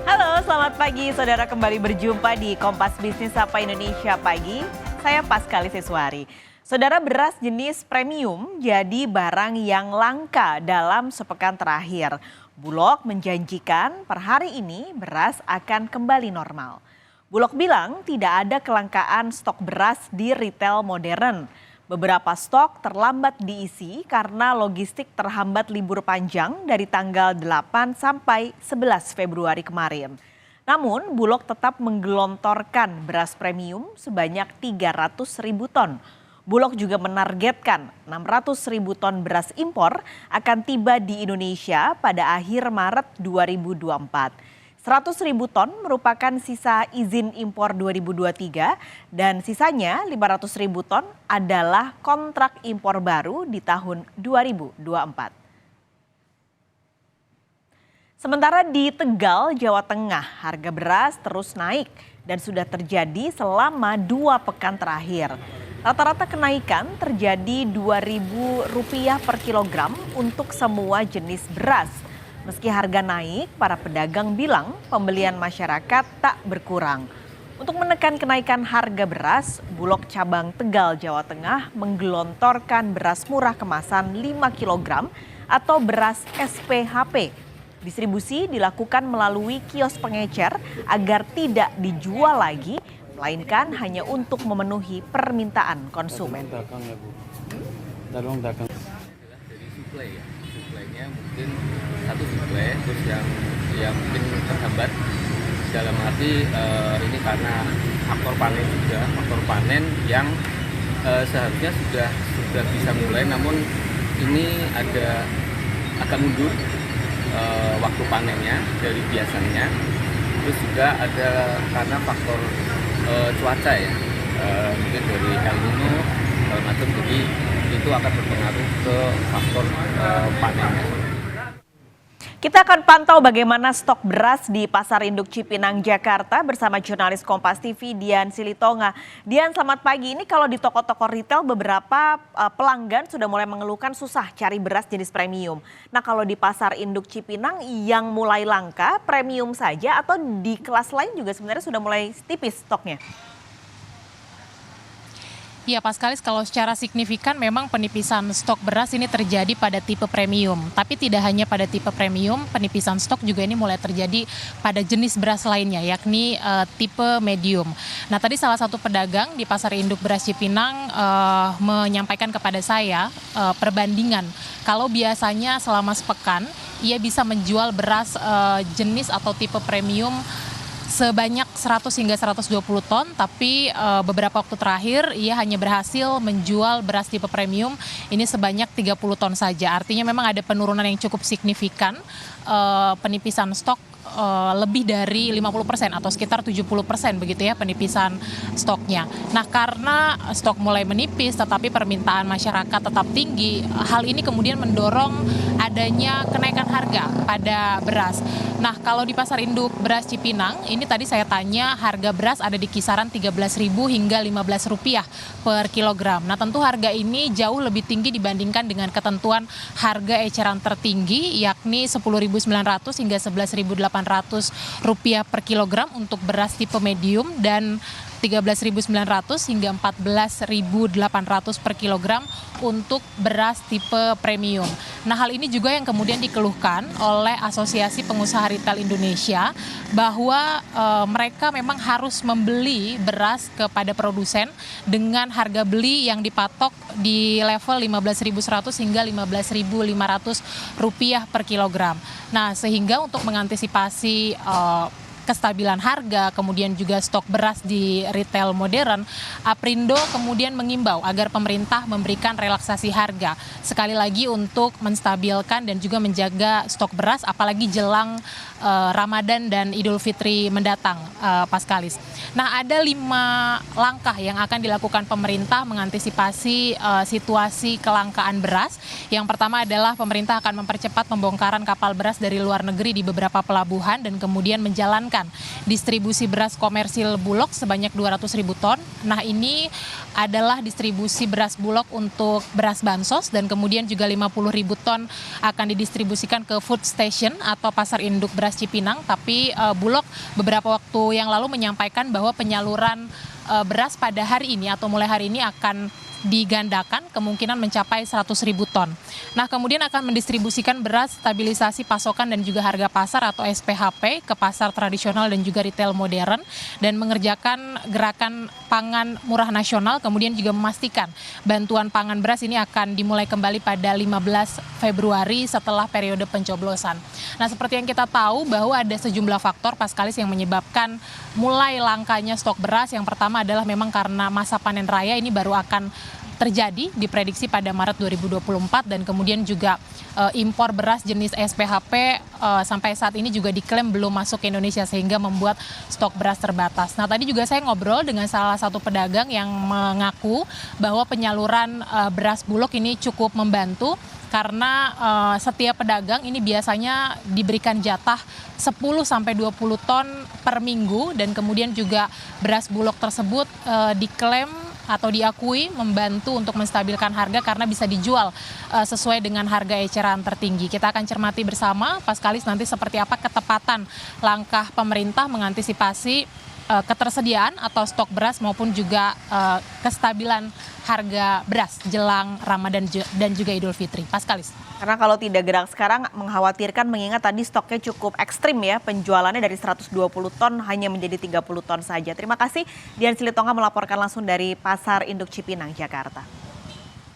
Halo, selamat pagi saudara, kembali berjumpa di Kompas Bisnis Sapa Indonesia Pagi. Saya Paskali Siswari. Saudara, beras jenis premium jadi barang yang langka dalam sepekan terakhir. Bulog menjanjikan per hari ini beras akan kembali normal. Bulog bilang tidak ada kelangkaan stok beras di retail modern. Beberapa stok terlambat diisi karena logistik terhambat libur panjang dari tanggal 8 sampai 11 Februari kemarin. Namun Bulog tetap menggelontorkan beras premium sebanyak 300.000 ton. Bulog juga menargetkan 600.000 ton beras impor akan tiba di Indonesia pada akhir Maret 2024. 100.000 ton merupakan sisa izin impor 2023 dan sisanya 500.000 ton adalah kontrak impor baru di tahun 2024. Sementara di Tegal, Jawa Tengah, harga beras terus naik dan sudah terjadi selama 2 pekan terakhir. Rata-rata kenaikan terjadi Rp2.000 per kilogram untuk semua jenis beras. Meski harga naik, para pedagang bilang pembelian masyarakat tak berkurang. Untuk menekan kenaikan harga beras, Bulog cabang Tegal, Jawa Tengah menggelontorkan beras murah kemasan 5 kg atau beras SPHP. Distribusi dilakukan melalui kios pengecer agar tidak dijual lagi, melainkan hanya untuk memenuhi permintaan konsumen. Suplainya mungkin satu suplai, terus yang mungkin terhambat dalam arti ini karena faktor panen yang seharusnya sudah bisa mulai, namun ini agak mundur waktu panennya dari biasanya. Terus juga ada karena faktor cuaca ya, mungkin dari El Nino segala macam, jadi itu akan berpengaruh ke faktor panennya. Kita akan pantau bagaimana stok beras di Pasar Induk Cipinang, Jakarta bersama jurnalis Kompas TV Dian Silitonga. Dian, selamat pagi. Ini kalau di toko-toko retail beberapa pelanggan sudah mulai mengeluhkan susah cari beras jenis premium. Nah, kalau di Pasar Induk Cipinang yang mulai langka, premium saja atau di kelas lain juga sebenarnya sudah mulai tipis stoknya? Ya, Paskalis, kalau secara signifikan memang penipisan stok beras ini terjadi pada tipe premium. Tapi tidak hanya pada tipe premium, penipisan stok juga ini mulai terjadi pada jenis beras lainnya, yakni tipe medium. Nah, tadi salah satu pedagang di Pasar Induk Beras Cipinang menyampaikan kepada saya perbandingan. Kalau biasanya selama sepekan, ia bisa menjual beras jenis atau tipe premium sebanyak 100 hingga 120 ton, tapi beberapa waktu terakhir ia hanya berhasil menjual beras tipe premium ini sebanyak 30 ton saja. Artinya memang ada penurunan yang cukup signifikan, penipisan stok lebih dari 50% atau sekitar 70% begitu ya penipisan stoknya. Nah, karena stok mulai menipis tetapi permintaan masyarakat tetap tinggi, hal ini kemudian mendorong adanya kenaikan harga pada beras. Nah, kalau di Pasar Induk Beras Cipinang, ini tadi saya tanya harga beras ada di kisaran Rp13.000 hingga Rp15 per kilogram. Nah, tentu harga ini jauh lebih tinggi dibandingkan dengan ketentuan harga eceran tertinggi, yakni Rp10.900 hingga Rp11.800 per kilogram untuk beras tipe medium dan Rp13.900 hingga Rp14.800 per kilogram untuk beras tipe premium. Nah, hal ini juga yang kemudian dikeluhkan oleh Asosiasi Pengusaha Retail Indonesia bahwa mereka memang harus membeli beras kepada produsen dengan harga beli yang dipatok di level Rp15.100 hingga Rp15.500 per kilogram. Nah, sehingga untuk mengantisipasi kestabilan harga, kemudian juga stok beras di retail modern, Aprindo kemudian mengimbau agar pemerintah memberikan relaksasi harga. Sekali lagi untuk menstabilkan dan juga menjaga stok beras, apalagi jelang Ramadan dan Idul Fitri mendatang, Paskalis. Nah, ada 5 langkah yang akan dilakukan pemerintah mengantisipasi situasi kelangkaan beras. Yang pertama adalah pemerintah akan mempercepat pembongkaran kapal beras dari luar negeri di beberapa pelabuhan dan kemudian menjalankan distribusi beras komersil Bulog sebanyak 200.000 ton. Nah, ini adalah distribusi beras Bulog untuk beras bansos dan kemudian juga 50.000 ton akan didistribusikan ke food station atau pasar induk beras Cipinang. Tapi Bulog beberapa waktu yang lalu menyampaikan bahwa penyaluran beras pada hari ini atau mulai hari ini akan digandakan, kemungkinan mencapai 100.000 ton. Nah, kemudian akan mendistribusikan beras stabilisasi pasokan dan juga harga pasar atau SPHP ke pasar tradisional dan juga retail modern, dan mengerjakan gerakan pangan murah nasional, kemudian juga memastikan bantuan pangan beras ini akan dimulai kembali pada 15 Februari setelah periode pencoblosan. Nah, seperti yang kita tahu bahwa ada sejumlah faktor Paskalis yang menyebabkan mulai langkanya stok beras. Yang pertama adalah memang karena masa panen raya ini baru akan terjadi diprediksi pada Maret 2024, dan kemudian juga impor beras jenis SPHP sampai saat ini juga diklaim belum masuk ke Indonesia sehingga membuat stok beras terbatas. Nah, tadi juga saya ngobrol dengan salah satu pedagang yang mengaku bahwa penyaluran beras Bulog ini cukup membantu karena setiap pedagang ini biasanya diberikan jatah 10-20 ton per minggu, dan kemudian juga beras Bulog tersebut diklaim atau diakui membantu untuk menstabilkan harga karena bisa dijual sesuai dengan harga eceran tertinggi. Kita akan cermati bersama Paskalis nanti seperti apa ketepatan langkah pemerintah mengantisipasi ketersediaan atau stok beras maupun juga kestabilan harga beras jelang Ramadan dan juga Idul Fitri. Paskalis. Karena kalau tidak gerak sekarang mengkhawatirkan, mengingat tadi stoknya cukup ekstrim ya, penjualannya dari 120 ton hanya menjadi 30 ton saja. Terima kasih Dian Silitonga melaporkan langsung dari Pasar Induk Cipinang, Jakarta.